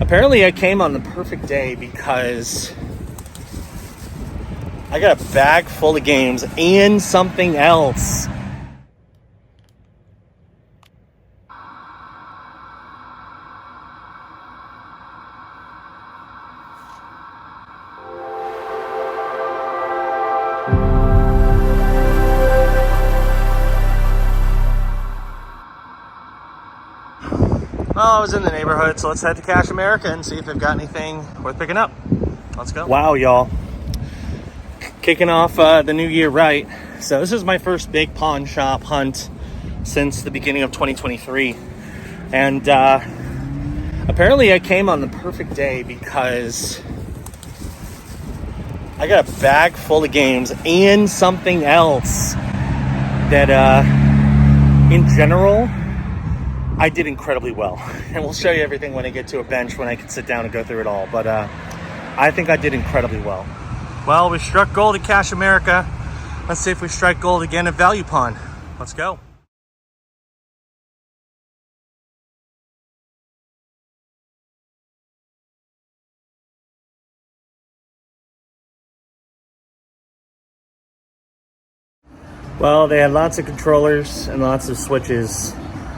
Apparently I came on the perfect day because I got a bag full of games and something else. Well, I was in the neighborhood, so let's head to Cash America and see if they've got anything worth picking up. Let's go. Wow, y'all. Kicking off the new year right. So this is my first big pawn shop hunt since the beginning of 2023. And apparently I came on the perfect day because I got a bag full of games and something else that in general I did incredibly well. And we'll show you everything when I get to a bench when I can sit down and go through it all. But I think I did incredibly well. Well, we struck gold at Cash America. Let's see if we strike gold again at Value Pawn. Let's go. Well, they had lots of controllers and lots of switches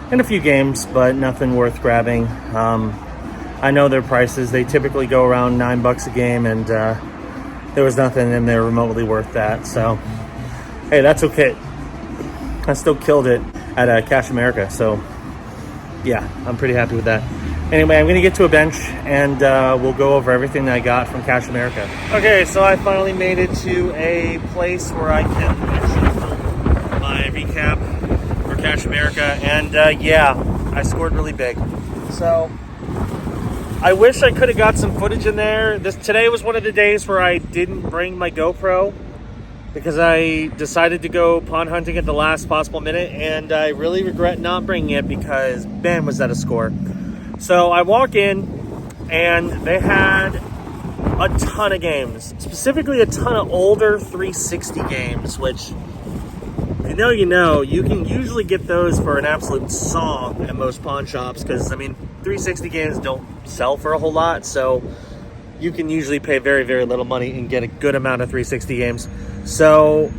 and a few games, but nothing worth grabbing. I know their prices. They typically go around $9 a game, and there was nothing in there remotely worth that. So, hey, that's okay. I still killed it at Cash America. So, yeah, I'm pretty happy with that. Anyway, I'm going to get to a bench, and we'll go over everything that I got from Cash America. Okay, so I finally made it to a place where I can actually film my recap for Cash America, and yeah, I scored really big. So I wish I could have got some footage in there. Today was one of the days where I didn't bring my GoPro because I decided to go pawn hunting at the last possible minute, and I really regret not bringing it because man, was that a score. So I walk in and they had a ton of games, specifically a ton of older 360 games, which you can usually get those for an absolute song at most pawn shops because, I mean, 360 games don't sell for a whole lot, so you can usually pay very, very little money and get a good amount of 360 games. So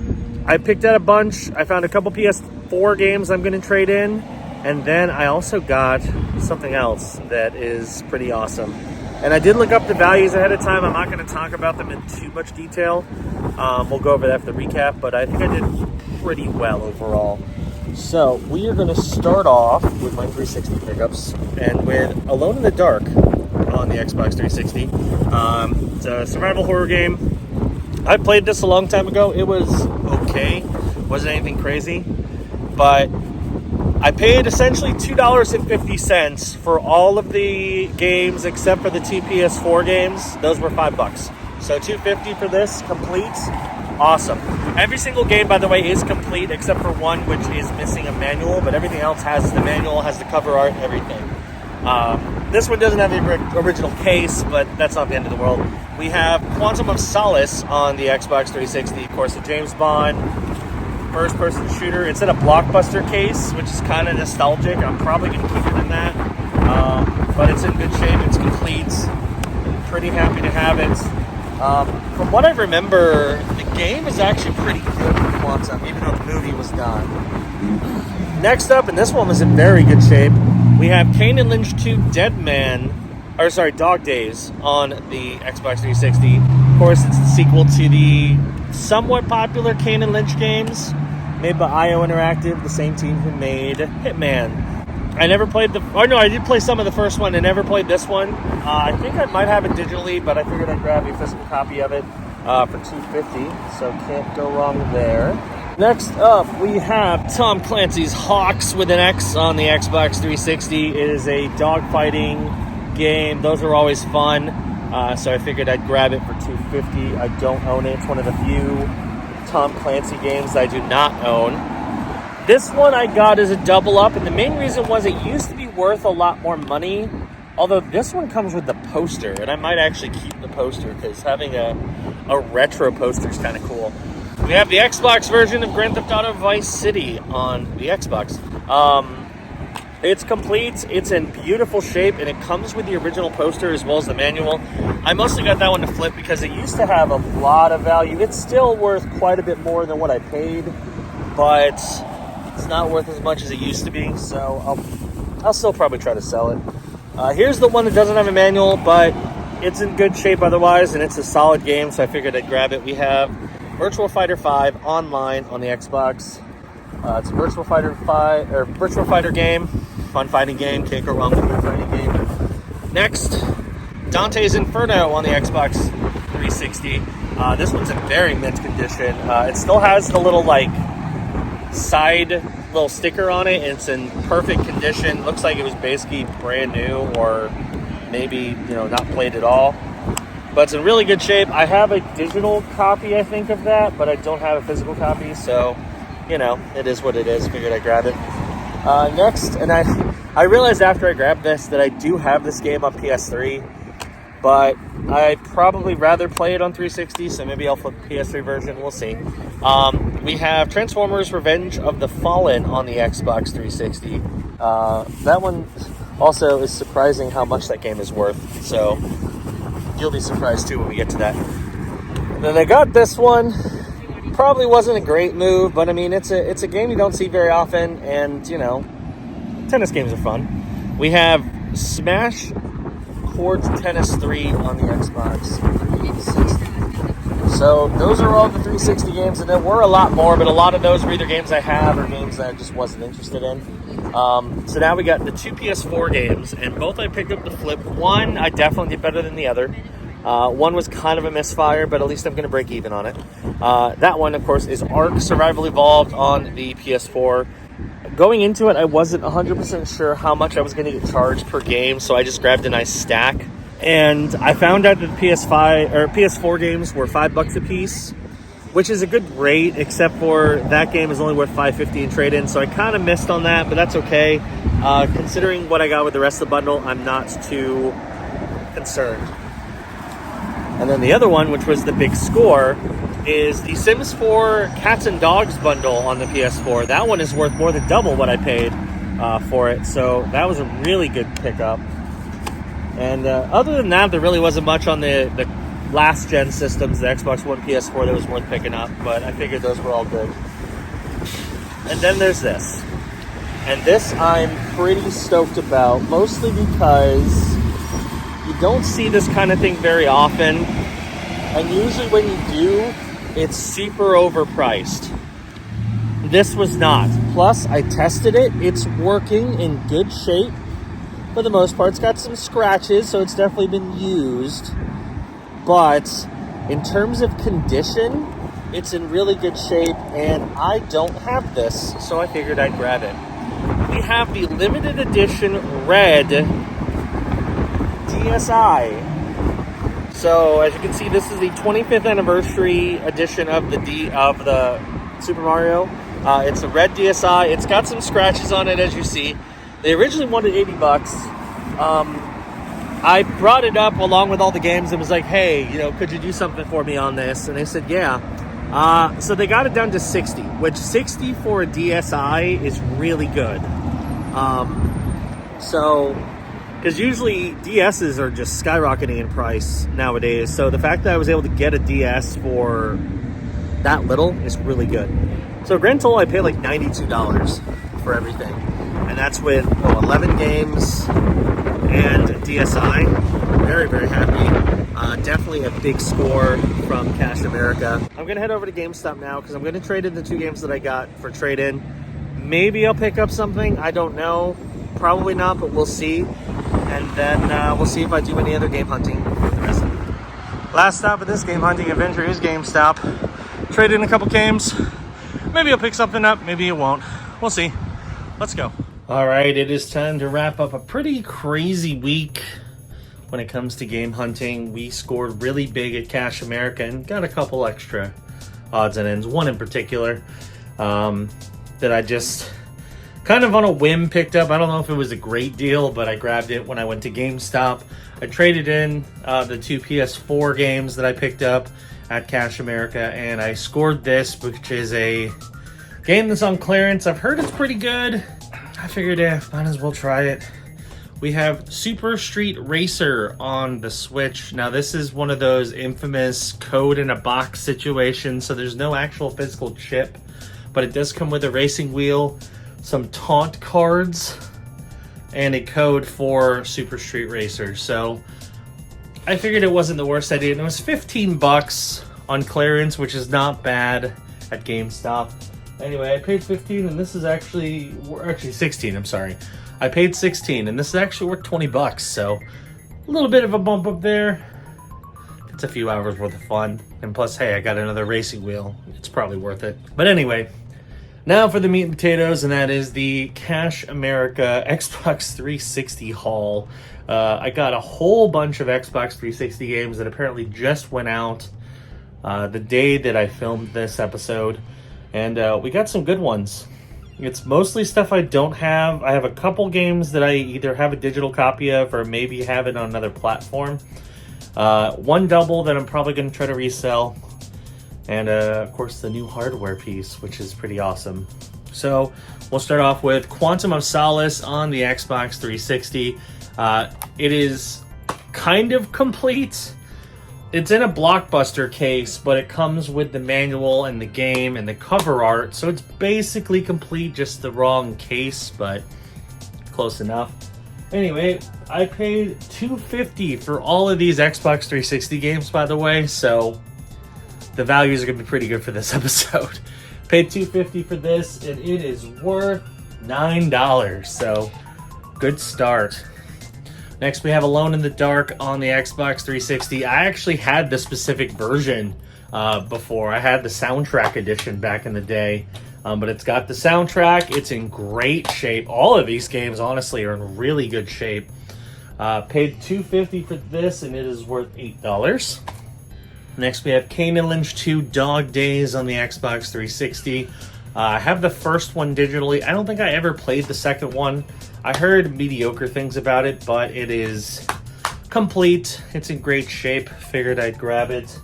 I picked out a bunch. I found a couple PS4 games I'm going to trade in, and then I also got something else that is pretty awesome. And I did look up the values ahead of time. I'm not going to talk about them in too much detail. We'll go over that for the recap, but I think I did pretty well overall. So we are going to start off with my 360 pickups and with Alone in the Dark on the Xbox 360. It's a survival horror game. I played this a long time ago. It was okay. Wasn't anything crazy, but I paid essentially $2.50 for all of the games except for the two PS4 games. Those were $5. So $2.50 for this, complete. Awesome. Every single game, by the way, is complete except for one which is missing a manual, but everything else has the manual, has the cover art, everything. This one doesn't have the original case, but that's not the end of the world. We have Quantum of Solace on the Xbox 360, of course, a James Bond first-person shooter. It's in a Blockbuster case, which is kind of nostalgic. I'm probably going to keep it in that, but it's in good shape. It's complete. I'm pretty happy to have it. From what I remember, the game is actually pretty good for Quantum, even though the movie was not. Next up, and this one was in very good shape, we have Kane and Lynch 2 Dog Days on the Xbox 360. Of course, it's the sequel to the somewhat popular Kane and Lynch games, made by IO Interactive, the same team who made Hitman. I never played I did play some of the first one and never played this one. I think I might have it digitally, but I figured I'd grab a physical copy of it for $2.50, so can't go wrong there. Next up, we have Tom Clancy's Hawks with an X on the Xbox 360. It is a dogfighting game. Those are always fun, so I figured I'd grab it for $2.50. I don't own it. It's one of the few Tom Clancy games I do not own. This one I got as a double up, and the main reason was it used to be worth a lot more money, although this one comes with the poster, and I might actually keep the poster because having a retro poster is kind of cool. We have the Xbox version of Grand Theft Auto Vice City on the Xbox. It's complete, it's in beautiful shape, and it comes with the original poster as well as the manual. I mostly got that one to flip because it used to have a lot of value. It's still worth quite a bit more than what I paid, but it's not worth as much as it used to be, so I'll still probably try to sell it. Here's the one that doesn't have a manual, but it's in good shape otherwise, and it's a solid game, so I figured I'd grab it. We have Virtual Fighter 5 online on the Xbox. It's a Virtual Fighter game, fun fighting game, can't go wrong with a good fighting game. Next, Dante's Inferno on the Xbox 360. This one's in very mint condition. It still has the little side little sticker on it, and it's in perfect condition. Looks like it was basically brand new, or maybe not played at all, but it's in really good shape. I have a digital copy, I think, of that, but I don't have a physical copy, so it is what it is. Figured I'd grab it. Next, and I realized after I grabbed this that I do have this game on PS3, but I'd probably rather play it on 360, so maybe I'll flip the PS3 version. We'll see. We have Transformers Revenge of the Fallen on the Xbox 360. That one also is surprising how much that game is worth, so you'll be surprised too when we get to that. And then I got this one. Probably wasn't a great move, but I mean, it's a game you don't see very often, and tennis games are fun. We have Smash Court Tennis 3 on the Xbox 360. So those are all the 360 games, and there were a lot more, but a lot of those were either games I have or games that I just wasn't interested in. So now we got the 2 PS4 games, and both I picked up to flip. One I definitely did better than the other. One was kind of a misfire, but at least I'm going to break even on it. That one, of course, is Ark Survival Evolved on the PS4. Going into it, I wasn't 100% sure how much I was going to get charged per game, so I just grabbed a nice stack. And I found out that the PS4 games were $5 a piece, which is a good rate, except for that game is only worth $5.50 in trade-in, so I kind of missed on that, but that's okay. Considering what I got with the rest of the bundle, I'm not too concerned. And then the other one, which was the big score, is the Sims 4 Cats and Dogs bundle on the PS4. That one is worth more than double what I paid for it, so that was a really good pickup. And other than that, there really wasn't much on the last gen systems, the Xbox One, PS4, that was worth picking up, but I figured those were all good. And then there's this. And this I'm pretty stoked about, mostly because you don't see this kind of thing very often, and usually when you do, it's super overpriced. This was not. Plus, I tested it. It's working in good shape for the most part. It's got some scratches, so it's definitely been used. But in terms of condition, it's in really good shape, and I don't have this, so I figured I'd grab it. We have the limited edition red DSi. So as you can see, this is the 25th anniversary edition of the Super Mario. It's a red DSi. It's got some scratches on it, as you see. They originally wanted $80. I brought it up along with all the games and was like, hey, could you do something for me on this? And they said, yeah. So they got it down to 60, which 60 for a DSi is really good. Because usually DSs are just skyrocketing in price nowadays. So the fact that I was able to get a DS for that little is really good. So grand total, I paid like $92 for everything. And that's with 11 games and DSi. Very, very happy. Definitely a big score from Cash America. I'm going to head over to GameStop now because I'm going to trade in the 2 games that I got for trade-in. Maybe I'll pick up something. I don't know. Probably not, but we'll see. And then we'll see if I do any other game hunting for the rest of it. Last stop of this game hunting adventure is GameStop. Trade in a couple games. Maybe I'll pick something up. Maybe it won't. We'll see. Let's go. All right, it is time to wrap up a pretty crazy week when it comes to game hunting. We scored really big at Cash America and got a couple extra odds and ends. One in particular that I just kind of on a whim picked up. I don't know if it was a great deal, but I grabbed it when I went to GameStop. I traded in the 2 PS4 games that I picked up at Cash America, and I scored this, which is a game that's on clearance. I've heard it's pretty good. I figured, might as well try it. We have Super Street Racer on the Switch. Now, this is one of those infamous code in a box situations, so there's no actual physical chip, but it does come with a racing wheel, some taunt cards, and a code for Super Street Racer. So I figured it wasn't the worst idea, and it was 15 bucks on clearance, which is not bad at GameStop. Anyway, I paid 15, and this is actually 16, I'm sorry. I paid 16, and this is actually worth 20 bucks, so a little bit of a bump up there. It's a few hours worth of fun, and plus, hey, I got another racing wheel. It's probably worth it. But anyway, now for the meat and potatoes, and that is the Cash America Xbox 360 haul. I got a whole bunch of Xbox 360 games that apparently just went out the day that I filmed this episode, and we got some good ones. It's mostly stuff I don't have. I have a couple games that I either have a digital copy of or maybe have it on another platform. One double that I'm probably going to try to resell. And of course the new hardware piece, which is pretty awesome. So we'll start off with Quantum of Solace on the Xbox 360. It is kind of complete. It's in a Blockbuster case, but it comes with the manual and the game and the cover art, so it's basically complete, just the wrong case, but close enough. Anyway, I paid $250 for all of these Xbox 360 games, by the way, so the values are going to be pretty good for this episode. Paid $250 for this, and it is worth $9, so good start. Next, we have Alone in the Dark on the Xbox 360. I actually had the specific version before. I had the soundtrack edition back in the day, but it's got the soundtrack. It's in great shape. All of these games, honestly, are in really good shape. Paid $250 for this, and it is worth $8. Next, we have Kane and Lynch 2 Dog Days on the Xbox 360. I have the first one digitally. I don't think I ever played the second one. I heard mediocre things about it, but it is complete. It's in great shape. Figured I'd grab it.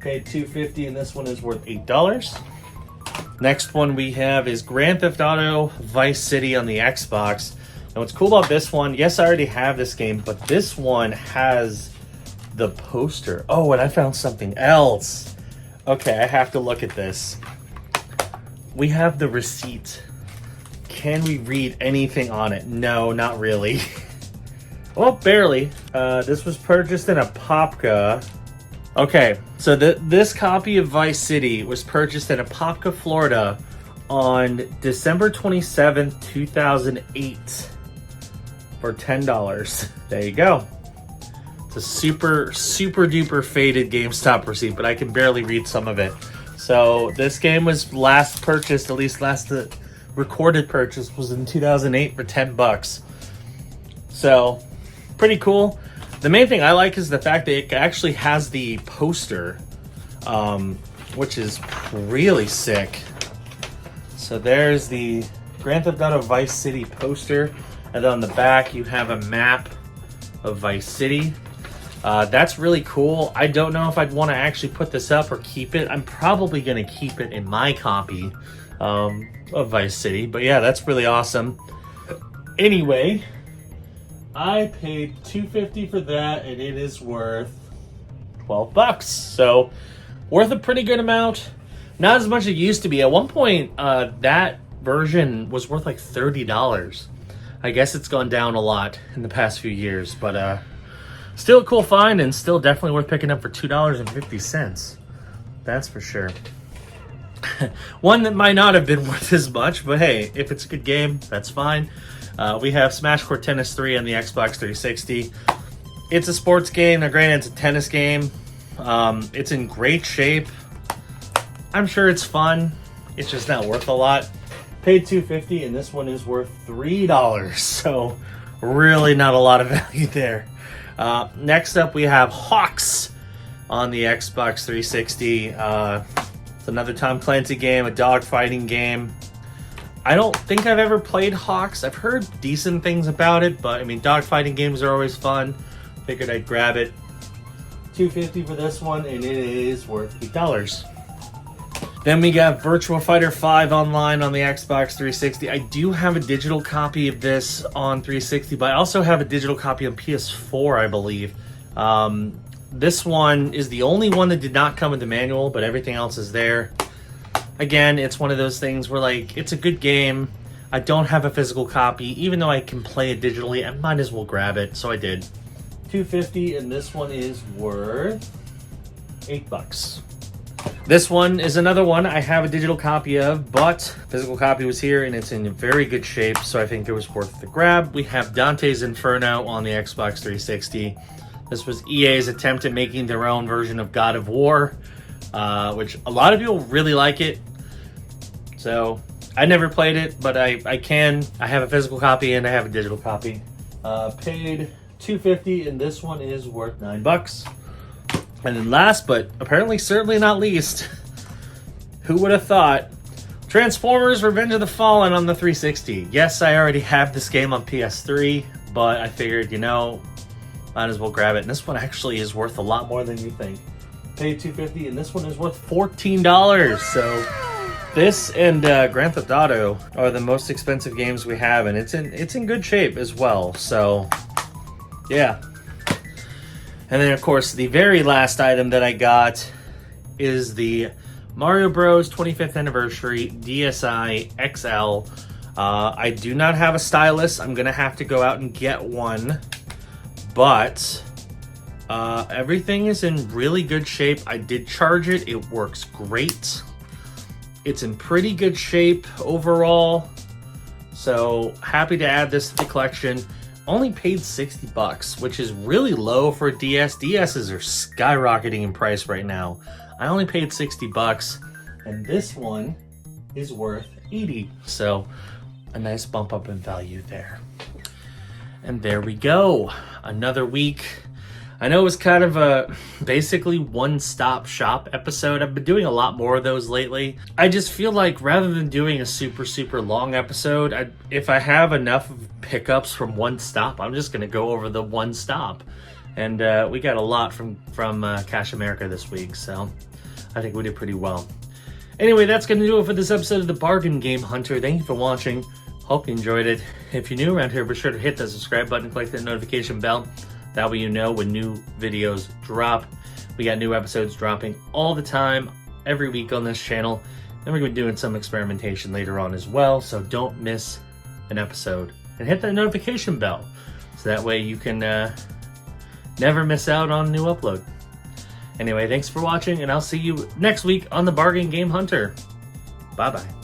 Paid $250, and this one is worth $8. Next one we have is Grand Theft Auto Vice City on the Xbox. Now what's cool about this one, yes, I already have this game, but this one has the poster. Oh, and I found something else. Okay, I have to look at this. We have the receipt. Can we read anything on it? No, not really. Well, barely. This was purchased in a Popka. Okay, so this copy of Vice City was purchased in Apopka, Florida on December 27th, 2008 for $10. There you go. It's a super, super duper faded GameStop receipt, but I can barely read some of it. So this game was last purchased, at least last recorded purchase was in 2008 for $10. So pretty cool. The main thing I like is the fact that it actually has the poster, which is really sick. So there's the Grand Theft Auto Vice City poster, and on the back you have a map of Vice City. That's really cool. I don't know if I'd want to actually put this up or keep it. I'm probably going to keep it in my copy of Vice City. But yeah, that's really awesome. Anyway, I paid $250 for that, and it is worth $12. So worth a pretty good amount. Not as much as it used to be. At one point, that version was worth like $30. I guess it's gone down a lot in the past few years, but still a cool find, and still definitely worth picking up for $2.50. That's for sure. One that might not have been worth as much, but hey, if it's a good game, that's fine. We have Smash Court Tennis 3 on the Xbox 360. It's a sports game. Now, granted, it's a tennis game. It's in great shape. I'm sure it's fun. It's just not worth a lot. Paid $250, and this one is worth $3. So really not a lot of value there. Next up, we have Hawks on the Xbox 360. It's another Tom Clancy game, a dogfighting game. I don't think I've ever played Hawks. I've heard decent things about it, but I mean, dogfighting games are always fun. Figured I'd grab it. $250 for this one, and it is worth $8. Then we got Virtua Fighter 5 online on the Xbox 360. I do have a digital copy of this on 360, but I also have a digital copy on PS4, I believe. This one is the only one that did not come with the manual, but everything else is there. Again, it's one of those things where, like, it's a good game. I don't have a physical copy. Even though I can play it digitally, I might as well grab it, so I did. $2.50, and this one is worth $8. This one is another one I have a digital copy of, but physical copy was here and it's in very good shape, so I think it was worth the grab. We have Dante's Inferno on the Xbox 360. This was EA's attempt at making their own version of God of War, which a lot of people really like it. So I never played it, but I have a physical copy and I have a digital copy. Paid $2.50, and this one is worth $9. And then last, but apparently certainly not least, who would have thought? Transformers Revenge of the Fallen on the 360. Yes, I already have this game on PS3, but I figured, you know, might as well grab it. And this one actually is worth a lot more than you think. Paid $2.50, and this one is worth $14. So this and Grand Theft Auto are the most expensive games we have, and it's in good shape as well. So yeah. And then, of course, the very last item that I got is the Mario Bros. 25th Anniversary DSi XL. I do not have a stylus. I'm going to have to go out and get one. But everything is in really good shape. I did charge it. It works great. It's in pretty good shape overall. So happy to add this to the collection. Only paid $60, which is really low for a DS. DSs are skyrocketing in price right now. I only paid $60, and this one is worth $80. So a nice bump up in value there. And there we go. Another week. I know it was kind of a basically one-stop shop episode. I've been doing a lot more of those lately. I just feel like rather than doing a super long episode, if I have enough pickups from one stop, I'm just going to go over the one stop. And we got a lot from Cash America this week, so I think we did pretty well. Anyway, that's going to do it for this episode of the Bargain Game Hunter. Thank you for watching. Hope you enjoyed it. If you're new around here, be sure to hit that subscribe button, click that notification bell. That way you know when new videos drop. We got new episodes dropping all the time, every week on this channel. And we're going to be doing some experimentation later on as well, so don't miss an episode. And hit that notification bell, so that way you can never miss out on a new upload. Anyway, thanks for watching, and I'll see you next week on the Bargain Game Hunter. Bye-bye.